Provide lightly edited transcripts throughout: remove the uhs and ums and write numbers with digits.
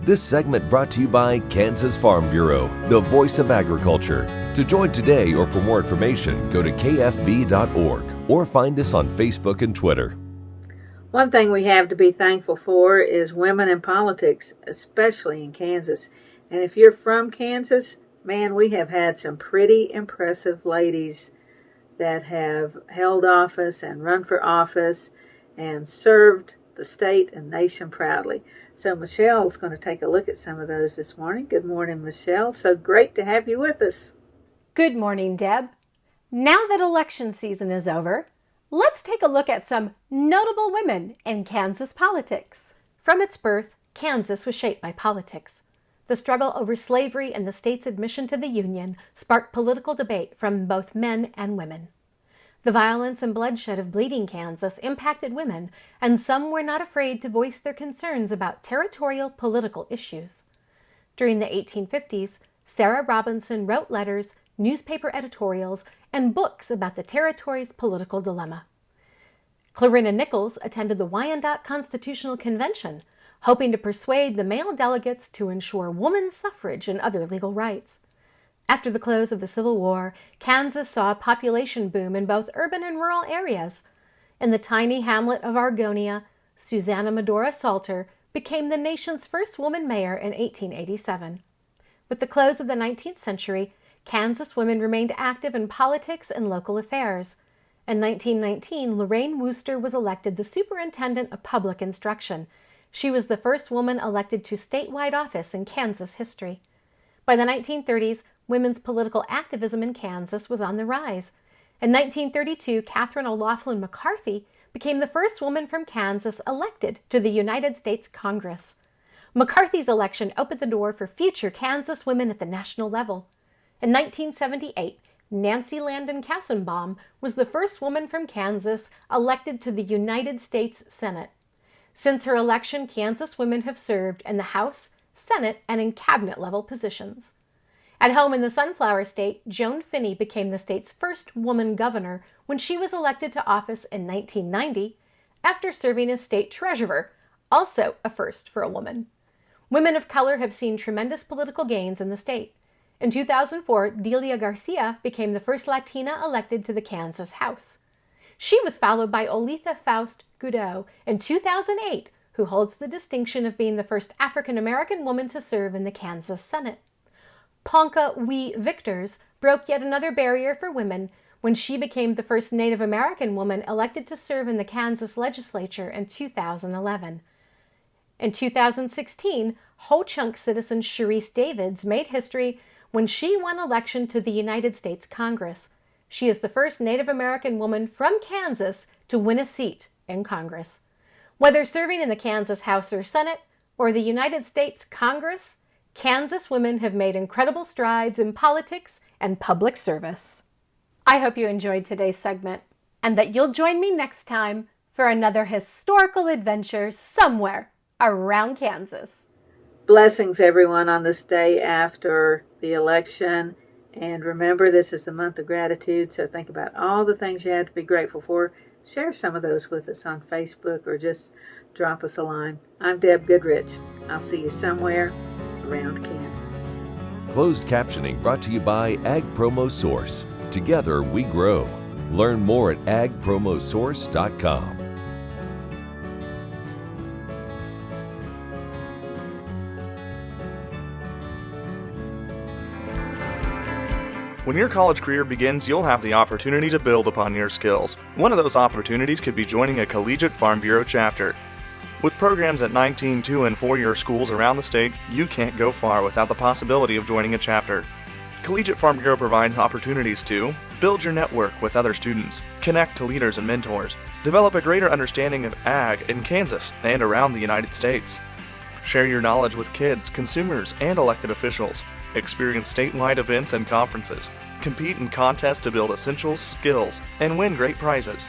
This segment brought to you by Kansas Farm Bureau, the voice of agriculture. To join today or for more information, go to kfb.org or find us on Facebook and Twitter. One thing we have to be thankful for is women in politics, especially in Kansas. And if you're from Kansas, man, we have had some pretty impressive ladies that have held office and run for office and served the state and nation proudly. So Michelle is going to take a look at some of those this morning. Good morning, Michelle. So great to have you with us. Good morning, Deb. Now that election season is over, let's take a look at some notable women in Kansas politics. From its birth, Kansas was shaped by politics. The struggle over slavery and the state's admission to the Union sparked political debate from both men and women. The violence and bloodshed of bleeding Kansas impacted women, and some were not afraid to voice their concerns about territorial political issues. During the 1850s, Sara Robinson wrote letters, newspaper editorials, and books about the territory's political dilemma. Clarina Nichols attended the Wyandotte Constitutional Convention, hoping to persuade the male delegates to ensure women's suffrage and other legal rights. After the close of the Civil War, Kansas saw a population boom in both urban and rural areas. In the tiny hamlet of Argonia, Susana Medora Salter became the nation's first woman mayor in 1887. With the close of the 19th century, Kansas women remained active in politics and local affairs. In 1919, Lorraine Wooster was elected the Superintendent of Public Instruction. She was the first woman elected to statewide office in Kansas history. By the 1930s, women's political activism in Kansas was on the rise. In 1932, Catherine O'Loughlin McCarthy became the first woman from Kansas elected to the United States Congress. McCarthy's election opened the door for future Kansas women at the national level. In 1978, Nancy Landon Kassenbaum was the first woman from Kansas elected to the United States Senate. Since her election, Kansas women have served in the House, Senate, and in cabinet-level positions. At home in the Sunflower State, Joan Finney became the state's first woman governor when she was elected to office in 1990 after serving as state treasurer, also a first for a woman. Women of color have seen tremendous political gains in the state. In 2004, Delia Garcia became the first Latina elected to the Kansas House. She was followed by Olitha Faust Goudreau in 2008, who holds the distinction of being the first African-American woman to serve in the Kansas Senate. Ponca Wee Victors broke yet another barrier for women when she became the first Native American woman elected to serve in the Kansas legislature in 2011. In 2016, Ho-Chunk citizen Sharice Davids made history when she won election to the United States Congress. She is the first Native American woman from Kansas to win a seat in Congress. Whether serving in the Kansas House or Senate or the United States Congress, Kansas women have made incredible strides in politics and public service. I hope you enjoyed today's segment and that you'll join me next time for another historical adventure somewhere around Kansas. Blessings, everyone, on this day after the election. And remember, this is the month of gratitude, so think about all the things you have to be grateful for. Share some of those with us on Facebook or just drop us a line. I'm Deb Goodrich. I'll see you somewhere around Kansas. Closed captioning brought to you by Ag Promo Source. Together we grow. Learn more at agpromosource.com. When your college career begins, you'll have the opportunity to build upon your skills. One of those opportunities could be joining a Collegiate Farm Bureau chapter. With programs at 19, 2, and 4-year schools around the state, you can't go far without the possibility of joining a chapter. Collegiate Farm Bureau provides opportunities to build your network with other students, connect to leaders and mentors, develop a greater understanding of ag in Kansas and around the United States, share your knowledge with kids, consumers, and elected officials, experience statewide events and conferences, compete in contests to build essential skills and win great prizes,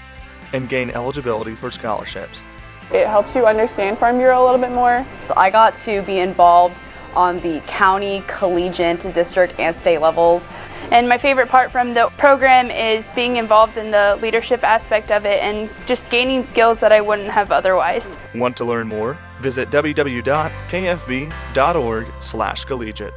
and gain eligibility for scholarships. It helps you understand Farm Bureau a little bit more. I got to be involved on the county, collegiate, district, and state levels. And my favorite part from the program is being involved in the leadership aspect of it and just gaining skills that I wouldn't have otherwise. Want to learn more? Visit www.kfb.org/collegiate.